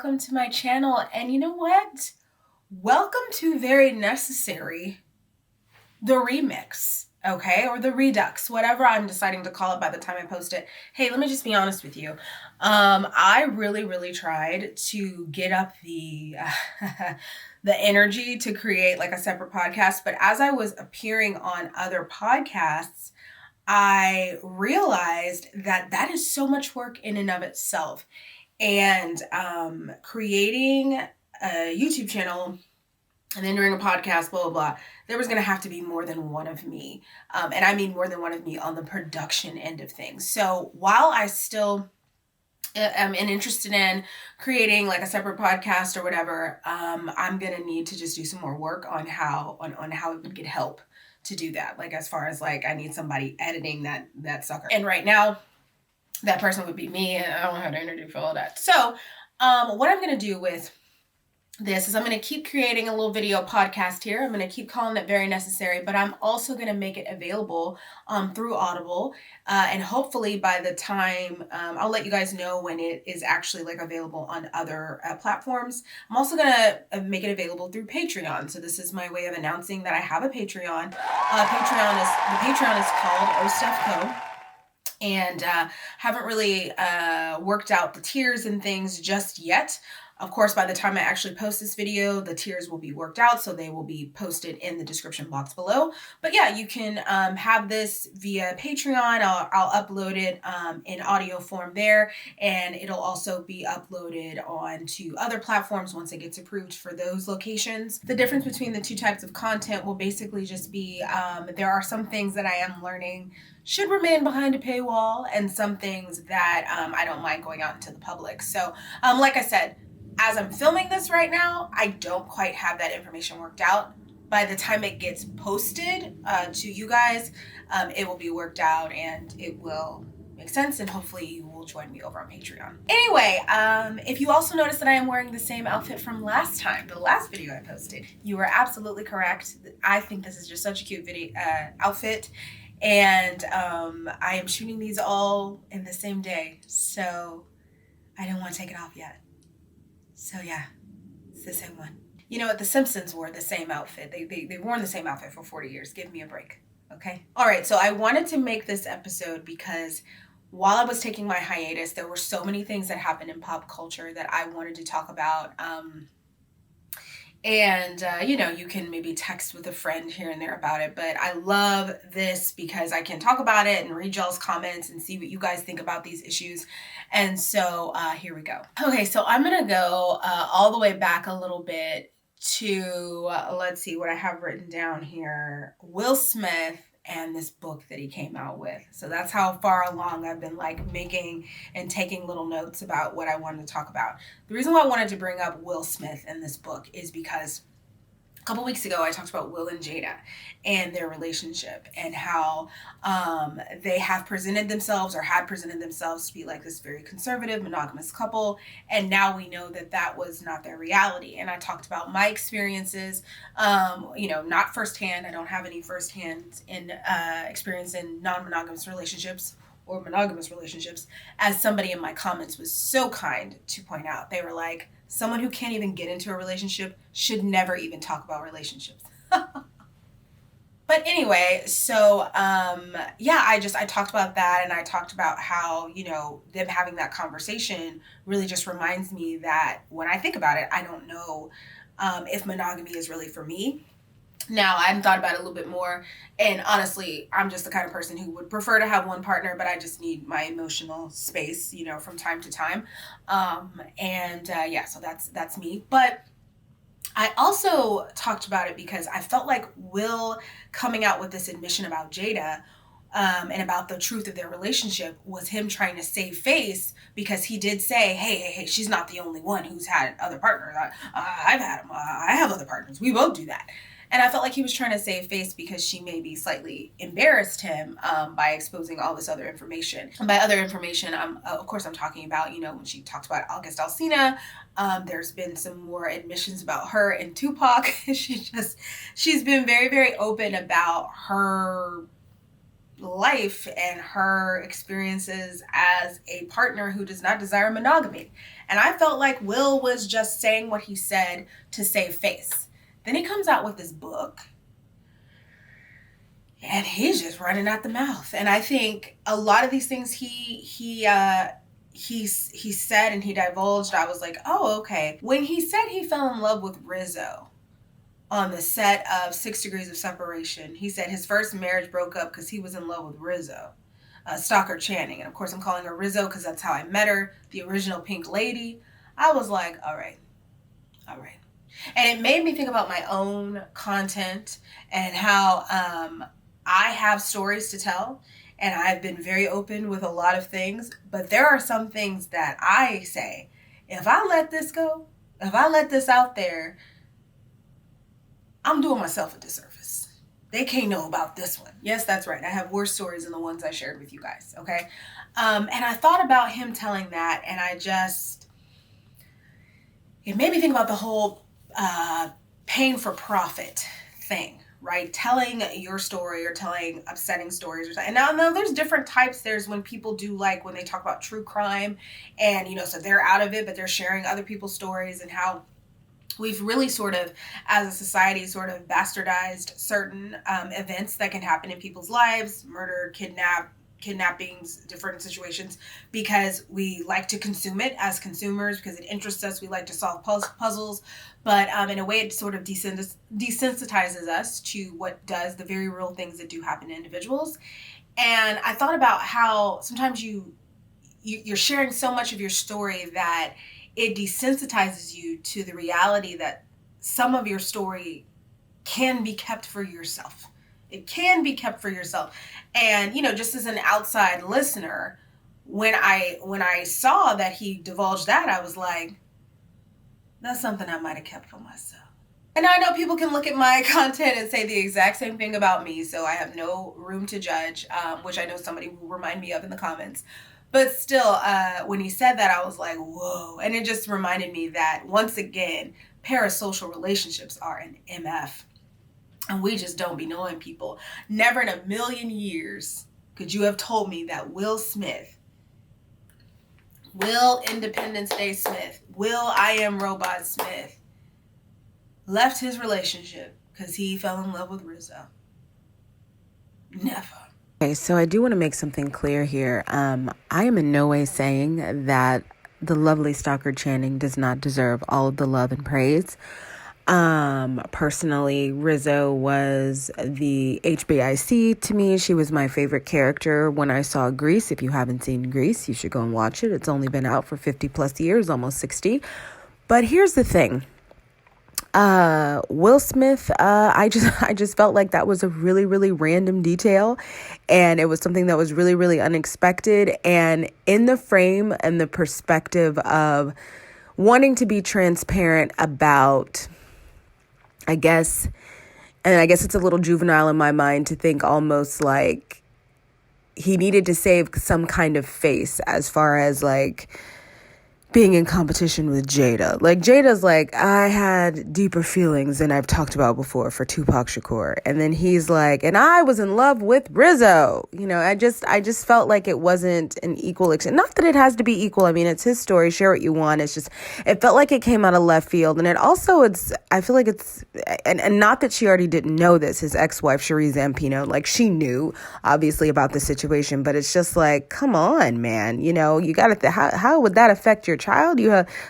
welcome to my channel. And you know what? Welcome to Very Necessary, the remix, okay? Or the redux, whatever I'm deciding to call it by the time I post it. Hey, let me just be honest with you. I really tried to get up the the energy to create like a separate podcast, but as I was appearing on other podcasts, I realized that that is so much work in and of itself. And creating a YouTube channel and then doing a podcast, blah, blah, blah, there was going to have to be more than one of me. And I mean more than one of me on the production end of things. So while I still am interested in creating like a separate podcast or whatever, I'm going to need to just do some more work on how it would get help to do that. Like as far as like I need somebody editing that sucker. And right now, that person would be me, and I don't have the energy for all that. So what I'm going to do with this is I'm going to keep creating a little video podcast here. I'm going to keep calling it Very Necessary, but I'm also going to make it available through Audible. And hopefully by the time, I'll let you guys know when it is actually like available on other platforms. I'm also going to make it available through Patreon. So this is my way of announcing that I have a Patreon. The Patreon is called Oh Stuff Co. And haven't really worked out the tiers and things just yet. Of course, by the time I actually post this video, the tiers will be worked out, so they will be posted in the description box below. But yeah, you can have this via Patreon. I'll upload it in audio form there, and it'll also be uploaded onto other platforms once it gets approved for those locations. The difference between the two types of content will basically just be there are some things that I am learning should remain behind a paywall, and some things that I don't mind going out into the public. So like I said, as I'm filming this right now, I don't quite have that information worked out. By the time it gets posted to you guys, it will be worked out and it will make sense, and hopefully you will join me over on Patreon. Anyway, if you also notice that I am wearing the same outfit from last time, the last video I posted, you were absolutely correct. I think this is just such a cute video outfit. And I am shooting these all in the same day, so I don't want to take it off yet. So yeah, it's the same one. You know what? The Simpsons wore the same outfit. They've worn the same outfit for 40 years. Give me a break, okay? All right, so I wanted to make this episode because while I was taking my hiatus, there were so many things that happened in pop culture that I wanted to talk about. And, you know, you can maybe text with a friend here and there about it, but I love this because I can talk about it and read y'all's comments and see what you guys think about these issues. And so here we go. Okay, so I'm going to go all the way back a little bit to, let's see what I have written down here. Will Smith and this book that he came out with. So that's how far along I've been like making and taking little notes about what I wanted to talk about. The reason why I wanted to bring up Will Smith and this book is because a couple weeks ago I talked about Will and Jada and their relationship and how they have presented themselves or had presented themselves to be like this very conservative, monogamous couple. And now we know that that was not their reality. And I talked about my experiences, you know, not firsthand. I don't have any firsthand experience in non-monogamous relationships or monogamous relationships, as somebody in my comments was so kind to point out. They were like, someone who can't even get into a relationship should never even talk about relationships. But anyway, so yeah, I talked about that, and I talked about how, you know, them having that conversation really just reminds me that when I think about it, I don't know if monogamy is really for me. Now, I hadn't thought about it a little bit more, and honestly, I'm just the kind of person who would prefer to have one partner, but I just need my emotional space, you know, from time to time. Yeah, so that's me. But I also talked about it because I felt like Will coming out with this admission about Jada and about the truth of their relationship was him trying to save face, because he did say, hey, she's not the only one who's had other partners. I've had them. I have other partners. We both do that. And I felt like he was trying to save face because she maybe slightly embarrassed him by exposing all this other information. And by other information, of course, I'm talking about, you know, when she talked about August Alsina. There's been some more admissions about her and Tupac. She's been very open about her life and her experiences as a partner who does not desire monogamy. And I felt like Will was just saying what he said to save face. Then he comes out with this book and he's just running out the mouth. And I think a lot of these things he said and he divulged, I was like, oh, okay. When he said he fell in love with Rizzo on the set of 6 Degrees of Separation, he said his first marriage broke up because he was in love with Rizzo, Stalker Channing. And of course I'm calling her Rizzo because that's how I met her, the original Pink Lady. I was like, all right. And it made me think about my own content and how I have stories to tell. And I've been very open with a lot of things. But there are some things that I say, if I let this go, if I let this out there, I'm doing myself a disservice. They can't know about this one. Yes, that's right. I have worse stories than the ones I shared with you guys, okay? And I thought about him telling that, and it made me think about the whole paying for profit thing, right? Telling your story or telling upsetting stories or something. And now there's different types. There's when people do, like, when they talk about true crime and, so they're out of it, but they're sharing other people's stories, and how we've really sort of, as a society, sort of bastardized certain events that can happen in people's lives, murder, kidnappings, different situations, because we like to consume it as consumers, because it interests us. We like to solve puzzles, but in a way it sort of desensitizes us to what does the very real things that do happen to individuals. And I thought about how sometimes you're sharing so much of your story that it desensitizes you to the reality that some of your story can be kept for yourself. It can be kept for yourself. And, just as an outside listener, when I saw that he divulged that, I was like, that's something I might have kept for myself. And I know people can look at my content and say the exact same thing about me, so I have no room to judge, which I know somebody will remind me of in the comments. But still, when he said that, I was like, whoa. And it just reminded me that, once again, parasocial relationships are an MF. And we just don't be knowing people. Never in a million years could you have told me that Will Independence Day Smith, Will I Am Robot Smith, left his relationship because he fell in love with Rizzo. Never. Okay, so I do want to make something clear here. I am in no way saying that the lovely Stalker Channing does not deserve all of the love and praise. Personally, Rizzo was the HBIC to me. She was my favorite character when I saw Grease. If you haven't seen Grease, you should go and watch it. It's only been out for 50 plus years, almost 60. But here's the thing. Will Smith, I just felt like that was a really, really random detail, and it was something that was really, really unexpected, and in the frame and the perspective of wanting to be transparent about, I guess it's a little juvenile in my mind to think almost like he needed to save some kind of face as far as like being in competition with Jada. Like, Jada's like, I had deeper feelings than I've talked about before for Tupac Shakur. And then he's like, and I was in love with Rizzo. I just felt like it wasn't an equal exchange. Not that it has to be equal. I mean, it's his story. Share what you want. It's just, it felt like it came out of left field. And I feel like it's, and not that she already didn't know this, his ex-wife, Cherie Zampino, like, she knew obviously about the situation, but it's just like, come on, man. You gotta, how would that affect your child?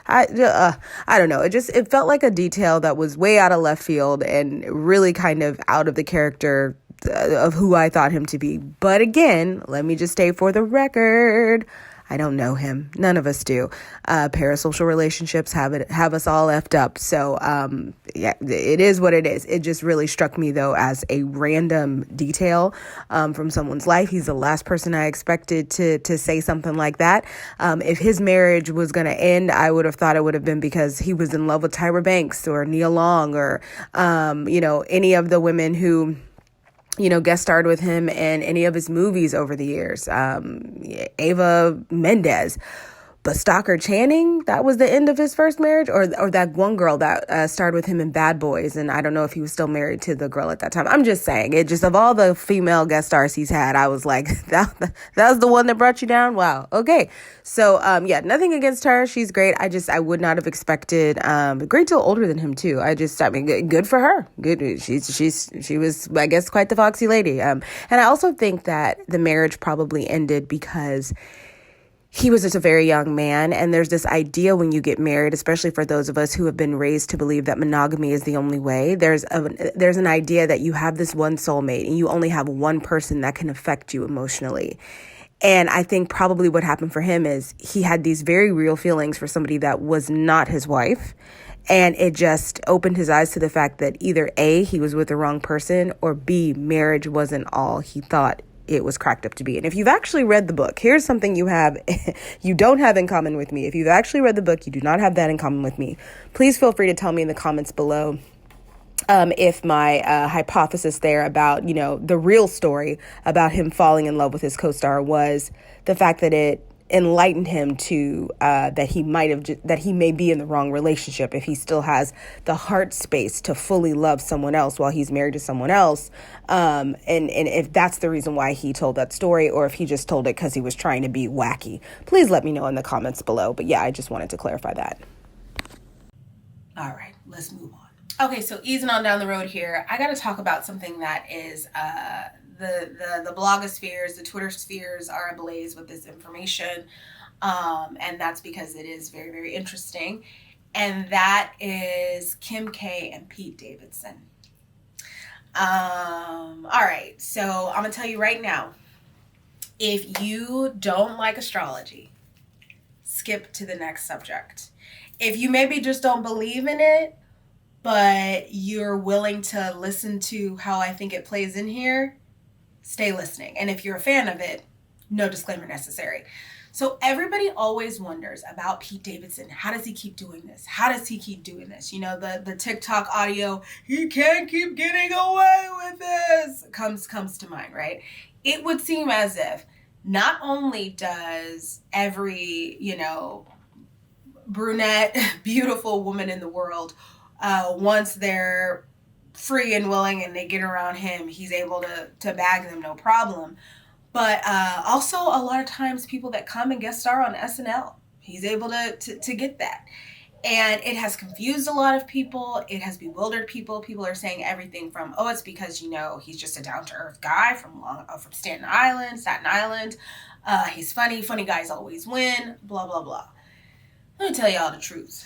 I don't know. It felt like a detail that was way out of left field and really kind of out of the character of who I thought him to be. But again, let me just state for the record, I don't know him. None of us do. Parasocial relationships have us all effed up. So, yeah, it is what it is. It just really struck me, though, as a random detail from someone's life. He's the last person I expected to say something like that. If his marriage was going to end, I would have thought it would have been because he was in love with Tyra Banks or Nia Long or, any of the women who guest starred with him in any of his movies over the years, Ava Mendez. But Stockard Channing, that was the end of his first marriage, or that one girl that starred with him in Bad Boys, and I don't know if he was still married to the girl at that time. I'm just saying, it just, of all the female guest stars he's had, I was like, that was the one that brought you down. Wow, okay. So yeah, nothing against her. She's great. I would not have expected. A great deal older than him too. I mean, good for her. Good. She was, I guess, quite the foxy lady. And I also think that the marriage probably ended because he was just a very young man, and there's this idea when you get married, especially for those of us who have been raised to believe that monogamy is the only way. There's an idea that you have this one soulmate and you only have one person that can affect you emotionally. And I think probably what happened for him is he had these very real feelings for somebody that was not his wife. And it just opened his eyes to the fact that either A, he was with the wrong person, or B, marriage wasn't all he thought it was cracked up to be. And if you've actually read the book, here's something you don't have in common with me. If you've actually read the book, you do not have that in common with me. Please feel free to tell me in the comments below if my hypothesis there about, the real story about him falling in love with his co-star was the fact that it enlightened him to that he may be in the wrong relationship if he still has the heart space to fully love someone else while he's married to someone else, and if that's the reason why he told that story, or if he just told it because he was trying to be wacky. Please let me know in the comments below. But yeah, I just wanted to clarify that. All right, let's move on. Okay, so easing on down the road here, I got to talk about something that is the blogospheres, the Twitter spheres are ablaze with this information, and that's because it is very, very interesting, and that is Kim K and Pete Davidson. All right, so I'm gonna tell you right now, if you don't like astrology, skip to the next subject. If you maybe just don't believe in it, but you're willing to listen to how I think it plays in here, stay listening. And if you're a fan of it, no disclaimer necessary. So everybody always wonders about Pete Davidson. How does he keep doing this? How does he keep doing this? The TikTok audio, he can't keep getting away with this, comes to mind, right? It would seem as if not only does every, brunette, beautiful woman in the world, once they're free and willing and they get around him, he's able to bag them no problem. But also a lot of times people that come and guest star on SNL, he's able to get that. And it has confused a lot of people. It has bewildered people. People are saying everything from, oh, it's because, he's just a down-to-earth guy from Staten Island. He's funny. Funny guys always win, blah, blah, blah. Let me tell y'all the truth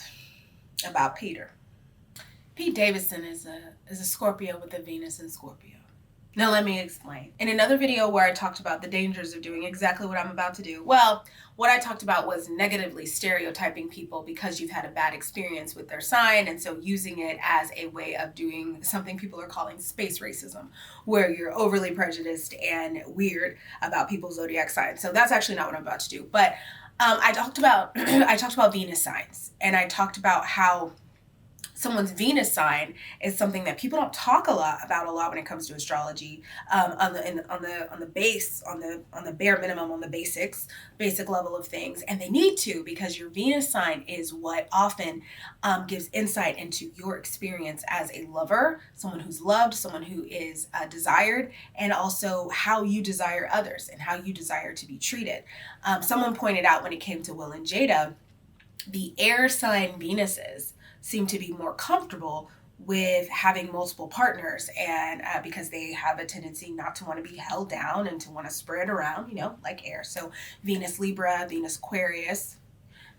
about Peter. Pete Davidson is a Scorpio with a Venus in Scorpio. Now let me explain. In another video where I talked about the dangers of doing exactly what I'm about to do, well, what I talked about was negatively stereotyping people because you've had a bad experience with their sign, and so using it as a way of doing something people are calling space racism, where you're overly prejudiced and weird about people's zodiac signs. So that's actually not what I'm about to do. But I talked about Venus signs, and I talked about how someone's Venus sign is something that people don't talk about a lot when it comes to astrology, on the bare minimum, on the basic level of things, and they need to, because your Venus sign is what often gives insight into your experience as a lover, someone who's loved, someone who is desired, and also how you desire others and how you desire to be treated. Someone pointed out when it came to Will and Jada, the air sign Venuses seem to be more comfortable with having multiple partners, and because they have a tendency not to want to be held down and to want to spread around, like air. So Venus Libra, Venus Aquarius,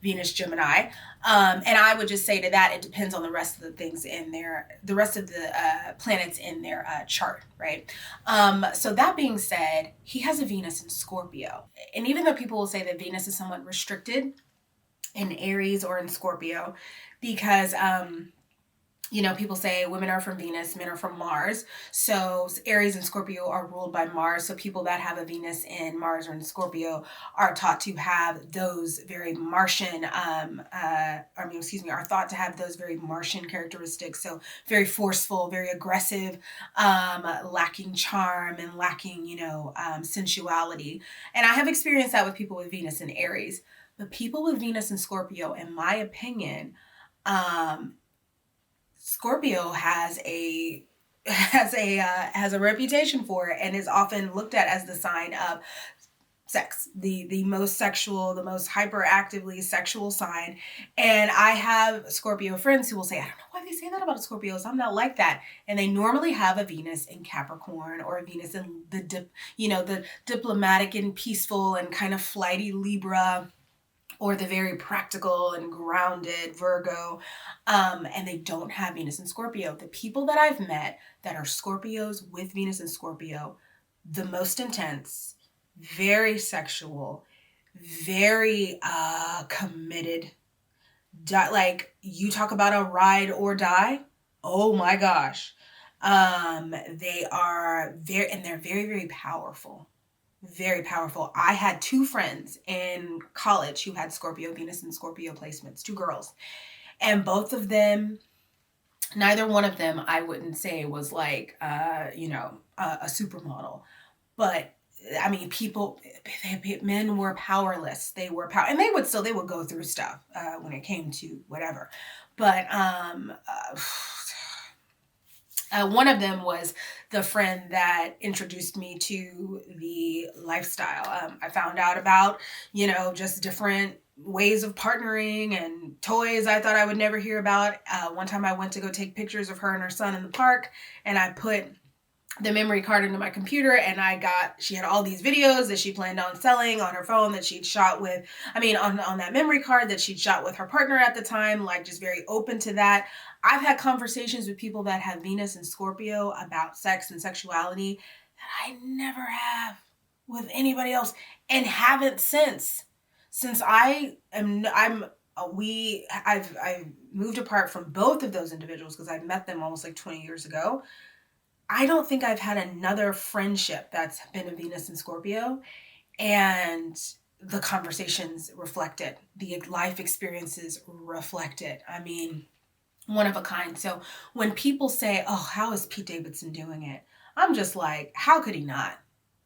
Venus Gemini, and I would just say to that, it depends on the rest of the things in the rest of the planets in their chart, right? So that being said, he has a Venus in Scorpio, and even though people will say that Venus is somewhat restricted in Aries or in Scorpio, because people say women are from Venus, men are from Mars. So Aries and Scorpio are ruled by Mars. So people that have a Venus in Mars or in Scorpio are taught to have those very Martian, are thought to have those very Martian characteristics. So very forceful, very aggressive, lacking charm and lacking, sensuality. And I have experienced that with people with Venus in Aries. But people with Venus and Scorpio, in my opinion, um, Scorpio has a reputation for it and is often looked at as the sign of sex, the most sexual, the most hyperactively sexual sign. And I have Scorpio friends who will say, I don't know why they say that about Scorpios, I'm not like that. And they normally have a Venus in Capricorn or a Venus in the diplomatic and peaceful and kind of flighty Libra, or the very practical and grounded Virgo, and they don't have Venus in Scorpio. The people that I've met that are Scorpios with Venus in Scorpio, the most intense, very sexual, very committed. Like, you talk about a ride or die. Oh my gosh. They are very, and they're very, very powerful. Very powerful. I had two friends in college who had Scorpio, Venus, and Scorpio placements, two girls. And both of them, neither one of them, I wouldn't say was like, a supermodel. But I mean, men were powerless. They were and they would go through stuff when it came to whatever. But one of them was the friend that introduced me to the lifestyle. I found out about, just different ways of partnering and toys I thought I would never hear about. One time I went to go take pictures of her and her son in the park, and I put the memory card into my computer, and she had all these videos that she planned on selling on her phone that she'd shot with, on that memory card that she'd shot with her partner at the time, like just very open to that. I've had conversations with people that have Venus and Scorpio about sex and sexuality that I never have with anybody else, and haven't since I've moved apart from both of those individuals because I met them almost like 20 years ago. I don't think I've had another friendship that's been a Venus and Scorpio, and the conversations reflect it. The life experiences reflect it. I mean, one of a kind. So when people say, oh, how is Pete Davidson doing it? I'm just like, how could he not?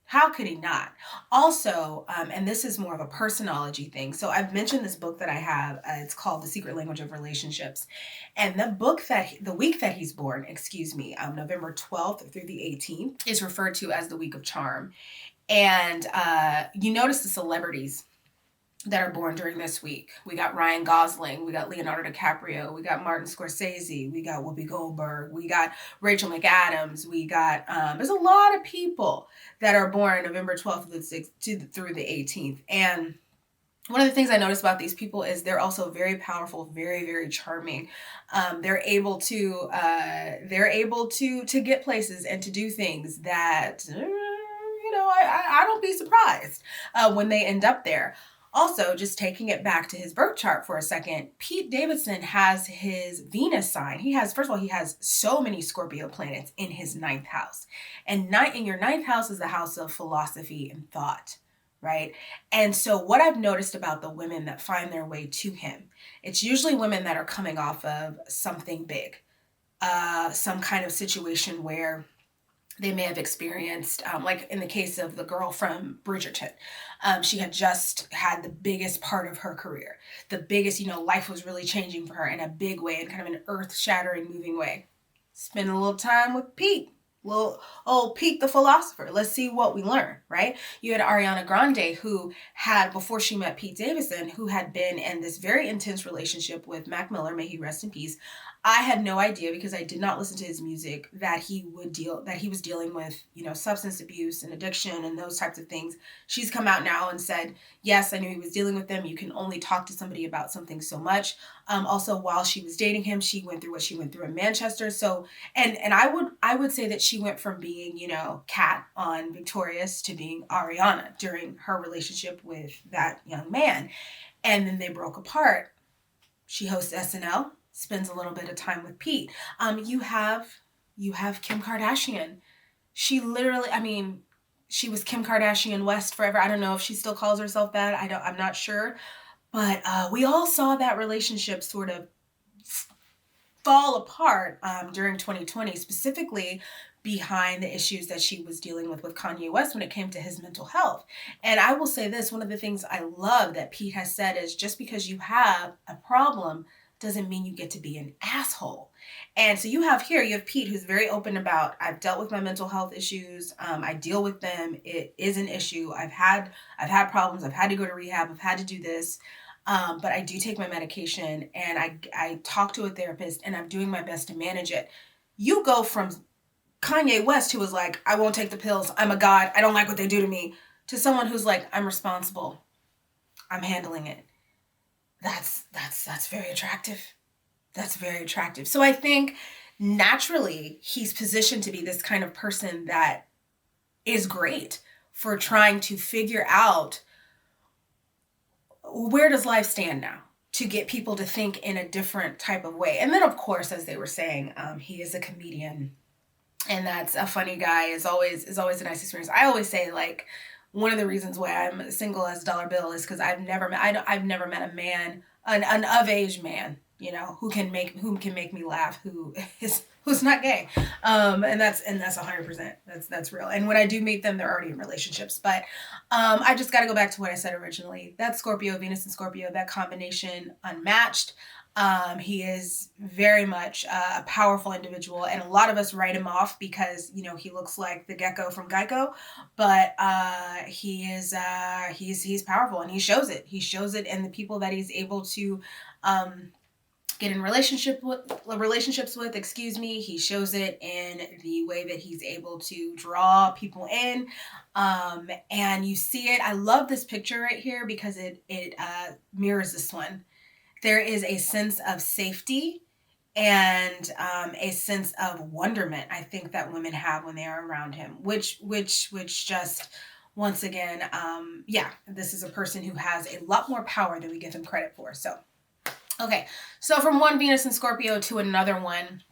How could he not? Also, and this is more of a personology thing. So I've mentioned this book that I have. It's called The Secret Language of Relationships. And the week that he's born, November 12th through the 18th, is referred to as the week of charm. And you notice the celebrities that are born during this week. We got Ryan Gosling, we got Leonardo DiCaprio, we got Martin Scorsese, we got Whoopi Goldberg, we got Rachel McAdams, we got, there's a lot of people that are born November 12th through the 18th. And one of the things I noticed about these people is they're also very powerful, very, very charming. They're able to get places and to do things that, I don't be surprised when they end up there. Also, just taking it back to his birth chart for a second, Pete Davidson has his Venus sign. He has so many Scorpio planets in his 9th house. And in your 9th house is the house of philosophy and thought, right? And so what I've noticed about the women that find their way to him, it's usually women that are coming off of something big, some kind of situation where they may have experienced, like in the case of the girl from Bridgerton. She had just had the biggest part of her career. The biggest, life was really changing for her in a big way, in kind of an earth-shattering, moving way. Spend a little time with Pete. Little old Pete the philosopher. Let's see what we learn, right? You had Ariana Grande, who had, before she met Pete Davidson, who had been in this very intense relationship with Mac Miller, may he rest in peace. I had no idea, because I did not listen to his music, that he was dealing with, substance abuse and addiction and those types of things. She's come out now and said, yes, I knew he was dealing with them. You can only talk to somebody about something so much. Also, while she was dating him, she went through what she went through in Manchester. So, and I would say that she went from being, Kat on Victorious to being Ariana during her relationship with that young man. And then they broke apart. She hosts SNL. Spends a little bit of time with Pete. You have Kim Kardashian. She literally, she was Kim Kardashian West forever. I don't know if she still calls herself that. I'm not sure. But we all saw that relationship sort of fall apart during 2020, specifically behind the issues that she was dealing with Kanye West when it came to his mental health. And I will say this, one of the things I love that Pete has said is just because you have a problem doesn't mean you get to be an asshole. And so you have Pete who's very open about, I've dealt with my mental health issues. I deal with them. It is an issue. I've had problems. I've had to go to rehab. I've had to do this. But I do take my medication and I talk to a therapist and I'm doing my best to manage it. You go from Kanye West, who was like, I won't take the pills. I'm a god. I don't like what they do to me, to someone who's like, I'm responsible. I'm handling it. That's very attractive. That's very attractive. So I think naturally he's positioned to be this kind of person that is great for trying to figure out where does life stand now to get people to think in a different type of way. And then, of course, as they were saying, he is a comedian. And that's a funny guy, is always a nice experience. I always say, like, one of the reasons why I'm single as dollar bill is because I've never met a man, an of age man, you know, who can make me laugh, who's not gay. And that's 100%. That's real. And when I do meet them, they're already in relationships. But I just got to go back to what I said originally. That's Scorpio, Venus and Scorpio, that combination, unmatched. He is very much a powerful individual, and a lot of us write him off because, you know, he looks like the gecko from Geico, but he's powerful, and he shows it. He shows it in the people that he's able to get in relationships with. He shows it in the way that he's able to draw people in, and you see it. I love this picture right here because it mirrors this one. There is a sense of safety and a sense of wonderment, I think, that women have when they are around him, which just, once again, this is a person who has a lot more power than we give him credit for. So, okay. So from one Venus and Scorpio to another one,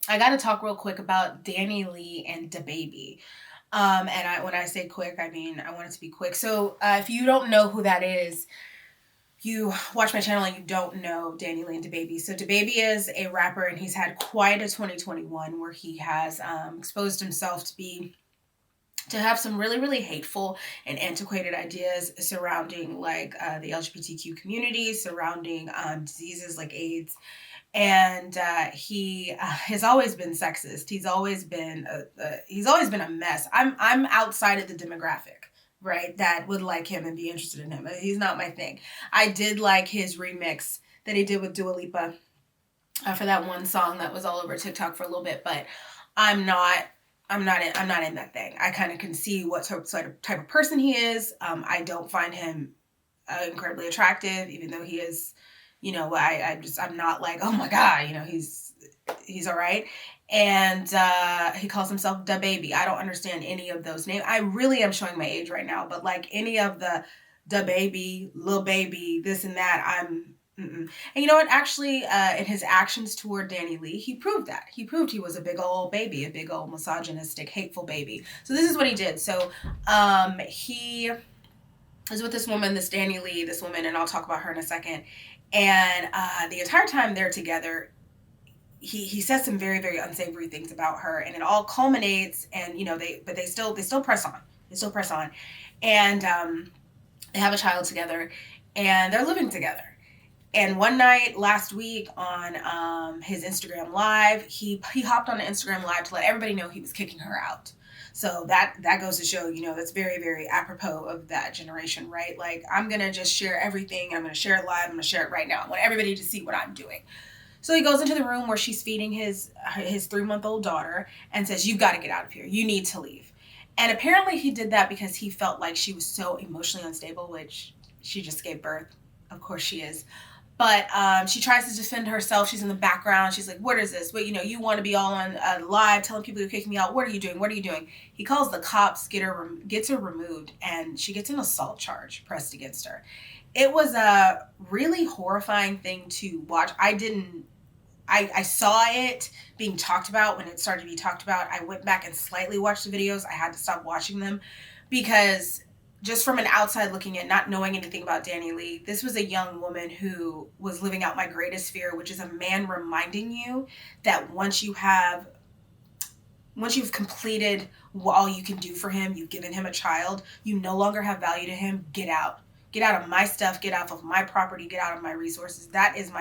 I got to talk real quick about DaniLeigh and DaBaby. And when I say quick, I mean, I want it to be quick. So if you don't know who that is, you watch my channel and you don't know DaniLeigh and DaBaby. So DaBaby is a rapper, and he's had quite a 2021 where he has exposed himself to have some really, really hateful and antiquated ideas surrounding like the LGBTQ community, surrounding diseases like AIDS. And he has always been sexist. He's always been a mess. I'm outside of the demographic, right, that would like him and be interested in him. He's not my thing. I did like his remix that he did with Dua Lipa for that one song that was all over TikTok for a little bit, but I'm not in that thing. I kind of can see what type of person he is. I don't find him incredibly attractive, even though he is, you know, I'm not like, oh my God, you know, he's all right. And he calls himself DaBaby. I don't understand any of those names. I really am showing my age right now, but like any of the DaBaby, Lil Baby, this and that, And you know what? Actually, in his actions toward DaniLeigh, he proved that. He proved he was a big old baby, a big old misogynistic, hateful baby. So this is what he did. So he is with this woman, this DaniLeigh, this woman, and I'll talk about her in a second. And the entire time they're together, he says some very, very unsavory things about her, and it all culminates, and you know, they still press on. They still press on. And they have a child together, and they're living together. And one night last week on his Instagram Live, he hopped on an Instagram Live to let everybody know he was kicking her out. So that goes to show, you know, that's very, very apropos of that generation, right? Like, I'm going to just share everything. I'm going to share it live. I'm going to share it right now. I want everybody to see what I'm doing. So he goes into the room where she's feeding his 3-month-old daughter and says, you've got to get out of here. You need to leave. And apparently he did that because he felt like she was so emotionally unstable, which she just gave birth. Of course she is. But she tries to defend herself. She's in the background. She's like, what is this? What, you know, you want to be all on live telling people you're kicking me out. What are you doing? What are you doing? He calls the cops, gets her removed, and she gets an assault charge pressed against her. It was a really horrifying thing to watch. I saw it being talked about when it started to be talked about. I went back and slightly watched the videos. I had to stop watching them because just from an outside looking in, not knowing anything about DaniLeigh, this was a young woman who was living out my greatest fear, which is a man reminding you that once you have once you've completed all you can do for him, you've given him a child, you no longer have value to him, get out. Get out of my stuff, get out of my property, get out of my resources. That is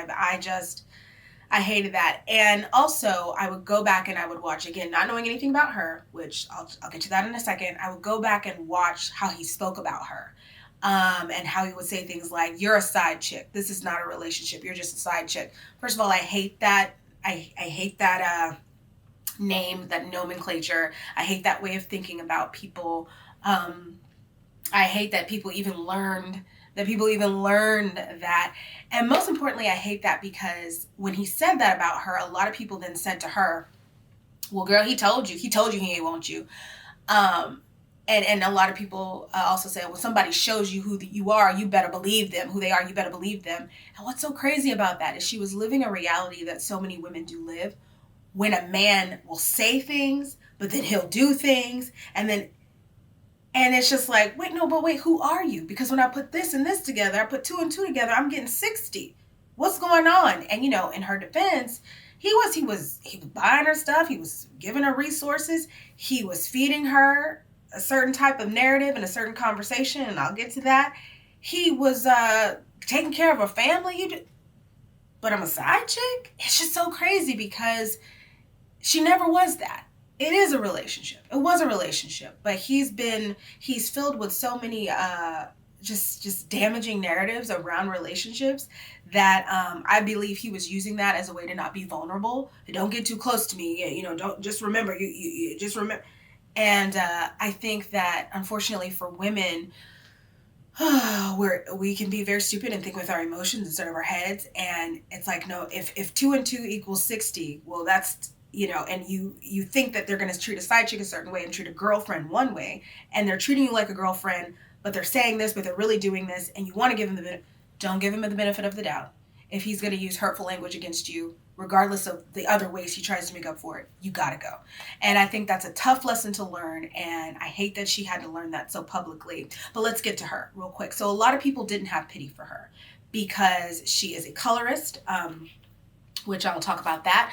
I hated that. And also, I would go back and I would watch, again, not knowing anything about her, which I'll get to that in a second. I would go back and watch how he spoke about her. And how he would say things like, you're a side chick. This is not a relationship. You're just a side chick. First of all, I hate that. I hate that name, that nomenclature. I hate that way of thinking about people. I hate that people even learned that. And most importantly, I hate that because when he said that about her, a lot of people then said to her, well, girl, he told you he ain't want you. And a lot of people also say, well, somebody shows you who you are, you better believe them. Who they are, you better believe them. And what's so crazy about that is she was living a reality that so many women do live, when a man will say things, but then he'll do things, and it's just like, wait, who are you? Because when I put this and this together, I put 2 and 2 together, I'm getting 60. What's going on? And in her defense, he was buying her stuff, he was giving her resources, he was feeding her a certain type of narrative and a certain conversation, and I'll get to that. He was taking care of her family. But I'm a side chick? It's just so crazy because she never was that. It is a relationship. It was a relationship, but he's filled with so many just damaging narratives around relationships that I believe he was using that as a way to not be vulnerable. Don't get too close to me. Don't, just remember, you just remember. And I think that unfortunately for women, we can be very stupid and think with our emotions instead of our heads. And it's like, no, if 2 and 2 equals 60, well, that's, and you think that they're going to treat a side chick a certain way and treat a girlfriend one way, and they're treating you like a girlfriend, but they're saying this, but they're really doing this, and you want to give him don't give him the benefit of the doubt. If he's going to use hurtful language against you, regardless of the other ways he tries to make up for it, you got to go. And I think that's a tough lesson to learn, and I hate that she had to learn that so publicly. But let's get to her real quick. So a lot of people didn't have pity for her because she is a colorist, which I'll talk about that.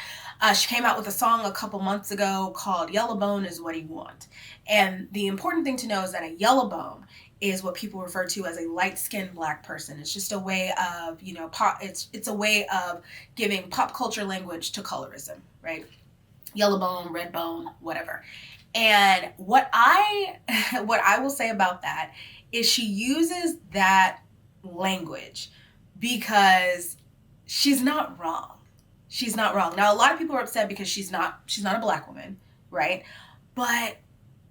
She came out with a song a couple months ago called Yellowbone Is What He Want. And the important thing to know is that a yellowbone is what people refer to as a light-skinned black person. It's just a way of, it's a way of giving pop culture language to colorism, right? Yellowbone, redbone, whatever. And what I will say about that is she uses that language because she's not wrong. She's not wrong. Now, a lot of people are upset because she's not a black woman, right? But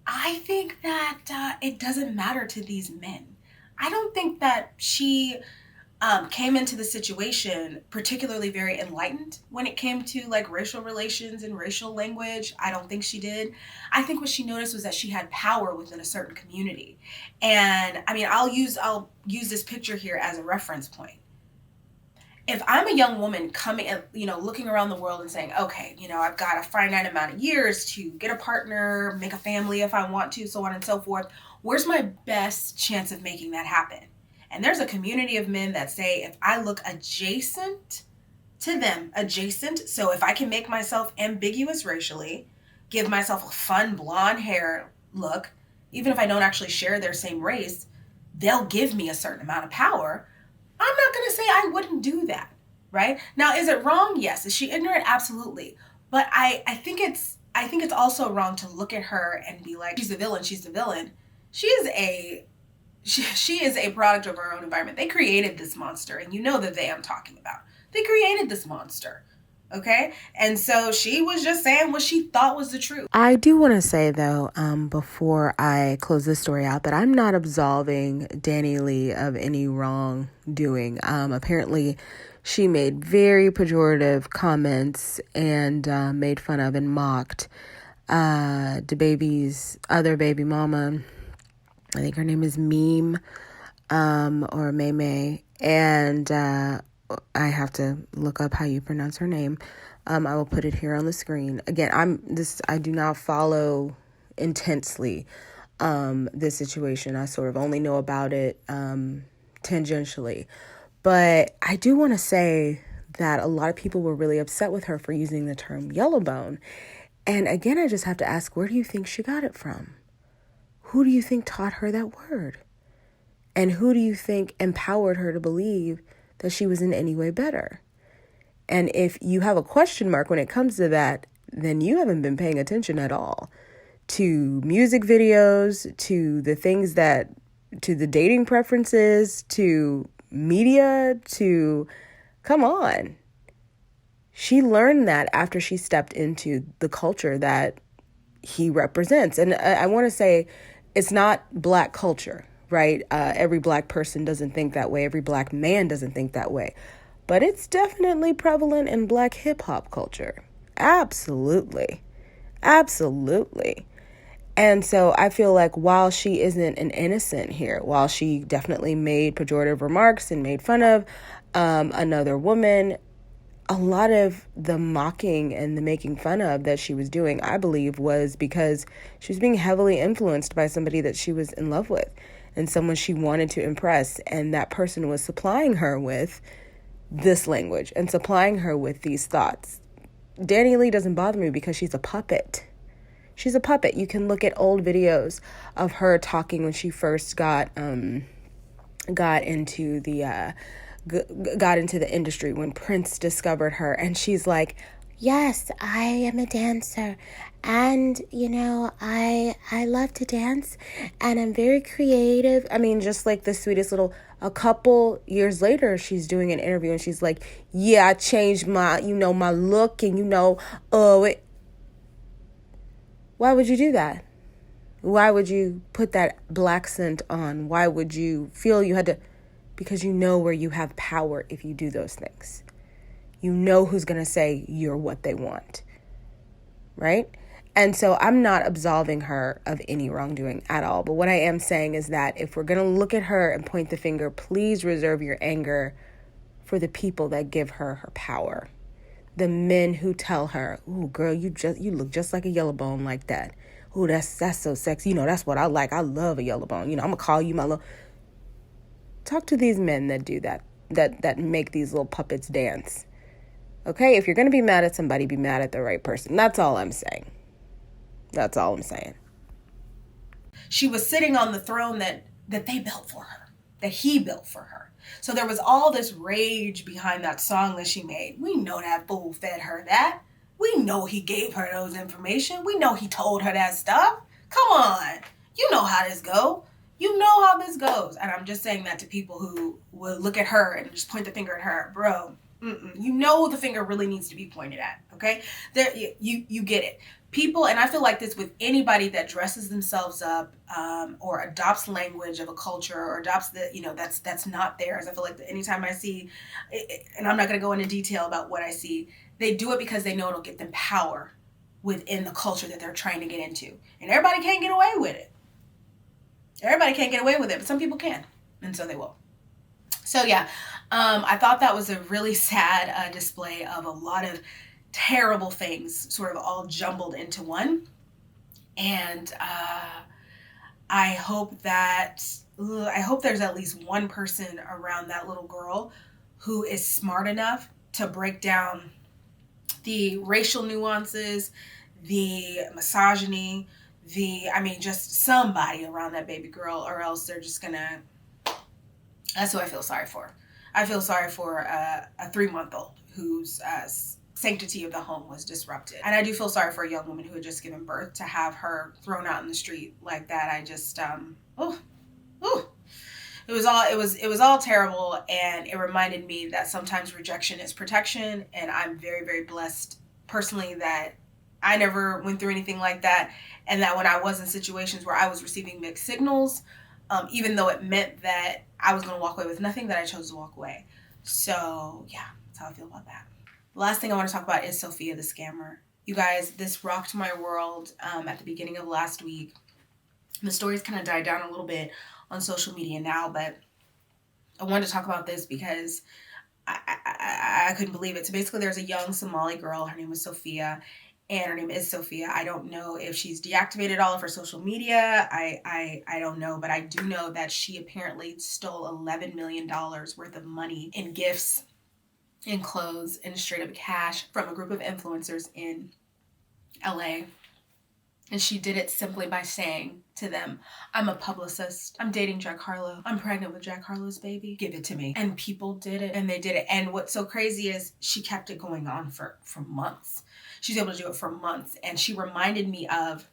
I think that it doesn't matter to these men. I don't think that she came into the situation particularly very enlightened when it came to like racial relations and racial language. I don't think she did. I think what she noticed was that she had power within a certain community. And I mean, I'll use this picture here as a reference point. If I'm a young woman coming, looking around the world and saying, okay, I've got a finite amount of years to get a partner, make a family if I want to, so on and so forth, where's my best chance of making that happen? And there's a community of men that say, if I look adjacent to them, so if I can make myself ambiguous racially, give myself a fun blonde hair look, even if I don't actually share their same race, they'll give me a certain amount of power. I'm not going to say I wouldn't do that, right? Now, is it wrong? Yes. Is she ignorant? Absolutely. But I think it's also wrong to look at her and be like, she's the villain. She is a product of her own environment. They created this monster, and you know the they I'm talking about. They created this monster. Okay? And so she was just saying what she thought was the truth. I do want to say, though, before I close this story out, that I'm not absolving DaniLeigh of any wrongdoing. Apparently, she made very pejorative comments and made fun of and mocked DaBaby's other baby mama. I think her name is Meme or May. And I have to look up how you pronounce her name. I will put it here on the screen. Again, I do not follow intensely this situation. I sort of only know about it tangentially. But I do want to say that a lot of people were really upset with her for using the term Yellowbone. And again, I just have to ask, where do you think she got it from? Who do you think taught her that word? And who do you think empowered her to believe that she was in any way better? And if you have a question mark when it comes to that, then you haven't been paying attention at all to music videos, to the things that, to the dating preferences, to media, to, come on. She learned that after she stepped into the culture that he represents. And I want to say it's not Black culture, right? Every Black person doesn't think that way. Every Black man doesn't think that way. But it's definitely prevalent in Black hip hop culture. Absolutely. Absolutely. And so I feel like while she isn't an innocent here, while she definitely made pejorative remarks and made fun of another woman, a lot of the mocking and the making fun of that she was doing, I believe, was because she was being heavily influenced by somebody that she was in love with and someone she wanted to impress. And that person was supplying her with this language and supplying her with these thoughts. DaniLeigh doesn't bother me because she's a puppet. She's a puppet. You can look at old videos of her talking when she first got into the industry, when Prince discovered her, and she's like, yes, I am a dancer, and I love to dance, and I'm very creative. I mean, just like the sweetest little. A couple years later, she's doing an interview and she's like, yeah, I changed my my look, and why would you do that? Why would you put that black scent on? Why would you feel you had to? Because you know where you have power if you do those things. You know who's going to say you're what they want, right? And so I'm not absolving her of any wrongdoing at all. But what I am saying is that if we're going to look at her and point the finger, please reserve your anger for the people that give her her power. The men who tell her, ooh, girl, you look just like a Yellowbone like that. Ooh, that's so sexy. That's what I like. I love a Yellowbone. I'm going to call you my little... Talk to these men that do that make these little puppets dance. Okay? If you're going to be mad at somebody, be mad at the right person. That's all I'm saying. That's all I'm saying. She was sitting on the throne that they built for her, that he built for her. So there was all this rage behind that song that she made. We know that fool fed her that. We know he gave her those information. We know he told her that stuff. Come on. You know how this goes. You know how this goes. And I'm just saying that to people who will look at her and just point the finger at her. Bro, you know the finger really needs to be pointed at, okay? You get it. People, and I feel like this with anybody that dresses themselves up or adopts language of a culture or adopts that's not theirs. I feel like anytime I see, and I'm not going to go into detail about what I see, they do it because they know it'll get them power within the culture that they're trying to get into. And everybody can't get away with it. Everybody can't get away with it, but some people can, and so they will. So yeah, I thought that was a really sad display of a lot of terrible things sort of all jumbled into one. And I hope there's at least one person around that little girl who is smart enough to break down the racial nuances, the misogyny, just somebody around that baby girl, or else they're just gonna... That's who I feel sorry for. I feel sorry for a 3-month-old whose sanctity of the home was disrupted. And I do feel sorry for a young woman who had just given birth to have her thrown out in the street like that. I just, it was all terrible. And it reminded me that sometimes rejection is protection. And I'm very, very blessed personally that I never went through anything like that. And that when I was in situations where I was receiving mixed signals, even though it meant that I was going to walk away with nothing, that I chose to walk away. So yeah, that's how I feel about that. The last thing I want to talk about is Sophia the scammer. You guys, this rocked my world at the beginning of last week. The story's kind of died down a little bit on social media now, but I wanted to talk about this because I couldn't believe it. So basically there's a young Somali girl. Her name was Sophia. And her name is Sophia. I don't know if she's deactivated all of her social media. I don't know. But I do know that she apparently stole $11 million worth of money in gifts, in clothes, in straight up cash from a group of influencers in LA. And she did it simply by saying to them, I'm a publicist. I'm dating Jack Harlow. I'm pregnant with Jack Harlow's baby. Give it to me. And people did it, and they did it. And what's so crazy is she kept it going on for months. She's able to do it for months. And she reminded me of,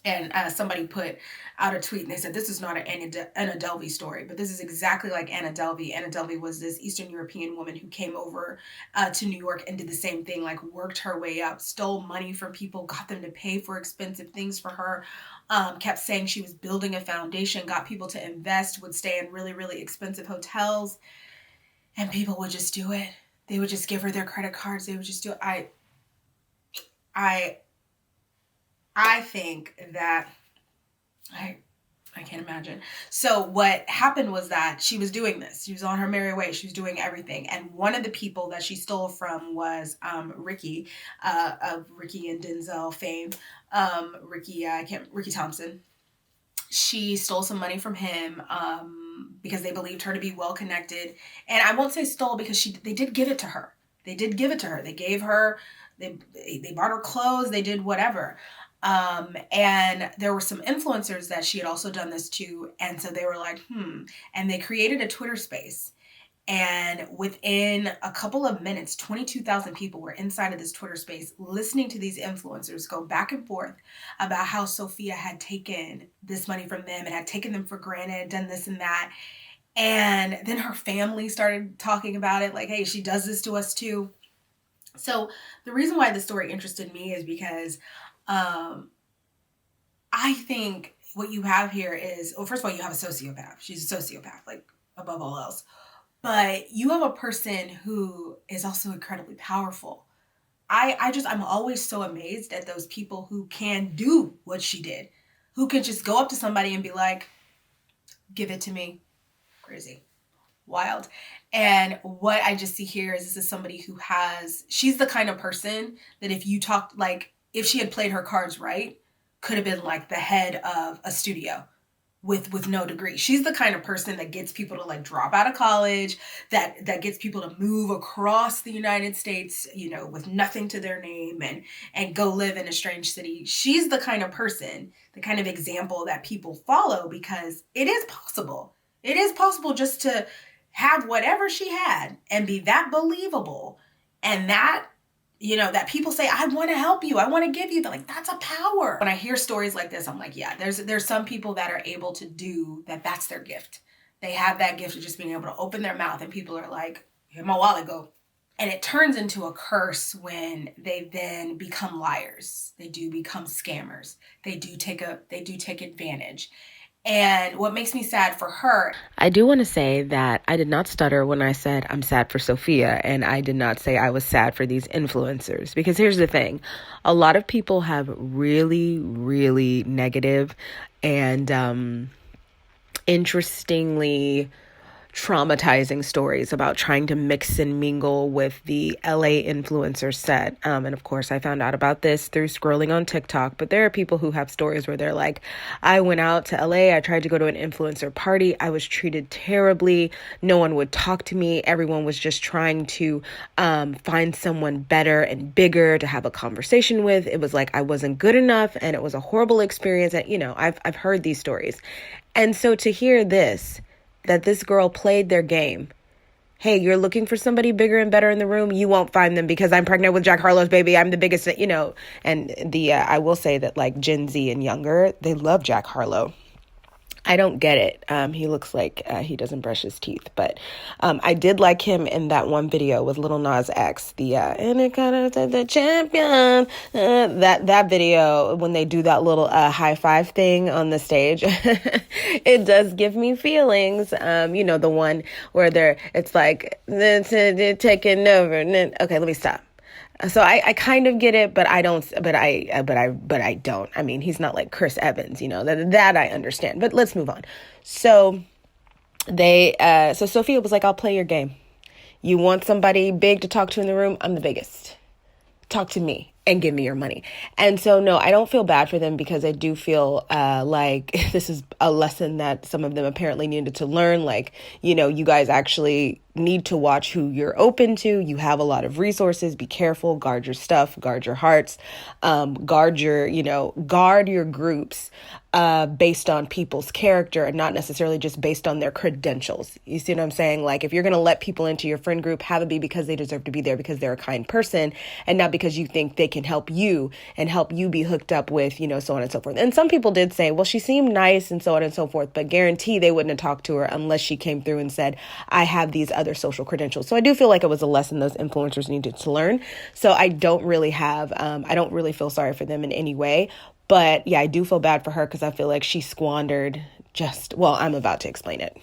and somebody put out a tweet and they said, this is not an Anna Delvey story, but this is exactly like Anna Delvey. Anna Delvey was this Eastern European woman who came over to New York and did the same thing, like worked her way up, stole money from people, got them to pay for expensive things for her, kept saying she was building a foundation, got people to invest, would stay in really, really expensive hotels, and people would just do it. They would just give her their credit cards. They would just do it. I think that I can't imagine. So what happened was that she was doing this. She was on her merry way. She was doing everything. And one of the people that she stole from was Ricky, of Ricky and Denzel fame. Ricky Thompson. She stole some money from him because they believed her to be well connected. And I won't say stole because they did give it to her. They did give it to her. They gave her, they bought her clothes. They did whatever. And there were some influencers that she had also done this to. And so they were like, and they created a Twitter space. And within a couple of minutes, 22,000 people were inside of this Twitter space listening to these influencers go back and forth about how Sophia had taken this money from them and had taken them for granted, done this and that. And then her family started talking about it, like, hey, she does this to us too. So the reason why this story interested me is because I think what you have here is, well, first of all, you have a sociopath. She's a sociopath, like above all else. But you have a person who is also incredibly powerful. I'm always so amazed at those people who can do what she did, who can just go up to somebody and be like, give it to me. Crazy. Wild. And what I just see here is this is somebody who she's the kind of person that if you talked, like, if she had played her cards right, could have been like the head of a studio with no degree. She's the kind of person that gets people to like drop out of college, that gets people to move across the United States, with nothing to their name and go live in a strange city. She's the kind of person, the kind of example that people follow because it is possible. It is possible just to have whatever she had and be that believable and that that people say, I want to help you. I want to give you. They're like, that's a power. When I hear stories like this, I'm like, yeah, there's some people that are able to do that. That's their gift. They have that gift of just being able to open their mouth and people are like, here my wallet go. And it turns into a curse when they then become liars. They do become scammers. They do take advantage. And what makes me sad for her... I do want to say that I did not stutter when I said I'm sad for Sophia, and I did not say I was sad for these influencers. Because here's the thing. A lot of people have really, really negative and interestingly traumatizing stories about trying to mix and mingle with the LA influencer set. And of course, I found out about this through scrolling on TikTok. But there are people who have stories where they're like, I went out to LA. I tried to go to an influencer party. I was treated terribly. No one would talk to me. Everyone was just trying to find someone better and bigger to have a conversation with. It was like I wasn't good enough and it was a horrible experience. And, I've heard these stories. And so to hear this, that this girl played their game. Hey, you're looking for somebody bigger and better in the room. You won't find them because I'm pregnant with Jack Harlow's baby. I'm the biggest, and I will say that like Gen Z and younger, they love Jack Harlow. I don't get it. He looks like he doesn't brush his teeth, but I did like him in that one video with Lil Nas X, and it kind of the champion. That video when they do that little high five thing on the stage, it does give me feelings. The one where it's like they're taking over. Okay, let me stop. So I kind of get it, but I don't, but I don't. I mean, he's not like Chris Evans, that I understand, but let's move on. So so Sophia was like, I'll play your game. You want somebody big to talk to in the room? I'm the biggest. Talk to me and give me your money. And so, no, I don't feel bad for them because I do feel like this is a lesson that some of them apparently needed to learn. Like, you guys actually need to watch who you're open to. You have a lot of resources. Be careful, guard your stuff, guard your hearts, guard your groups based on people's character and not necessarily just based on their credentials. You see what I'm saying? Like, if you're going to let people into your friend group, have it be because they deserve to be there, because they're a kind person, and not because you think they can help you and help you be hooked up with, so on and so forth. And some people did say, well, she seemed nice and so on and so forth, but guarantee they wouldn't have talked to her unless she came through and said, I have these other social credentials. So I do feel like it was a lesson those influencers needed to learn. So I don't really feel sorry for them in any way. But yeah, I do feel bad for her because I feel like she squandered I'm about to explain it.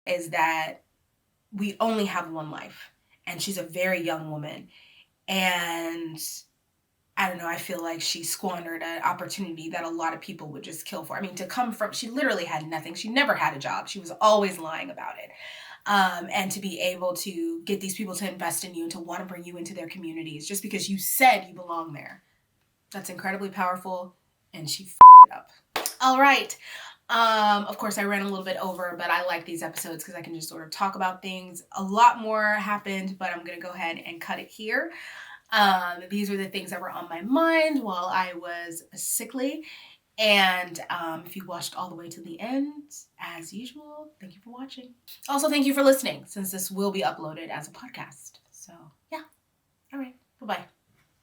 Is that we only have one life, and she's a very young woman. And I don't know, I feel like she squandered an opportunity that a lot of people would just kill for. I mean, she literally had nothing. She never had a job. She was always lying about it. And to be able to get these people to invest in you and to want to bring you into their communities just because you said you belong there. That's incredibly powerful, and she f***ed it up. All right. Of course, I ran a little bit over, but I like these episodes because I can just sort of talk about things. A lot more happened, but I'm going to go ahead and cut it here. These were the things that were on my mind while I was sickly. And if you watched all the way to the end, as usual, thank you for watching. Also, thank you for listening, since this will be uploaded as a podcast. So, yeah. All right. Bye-bye.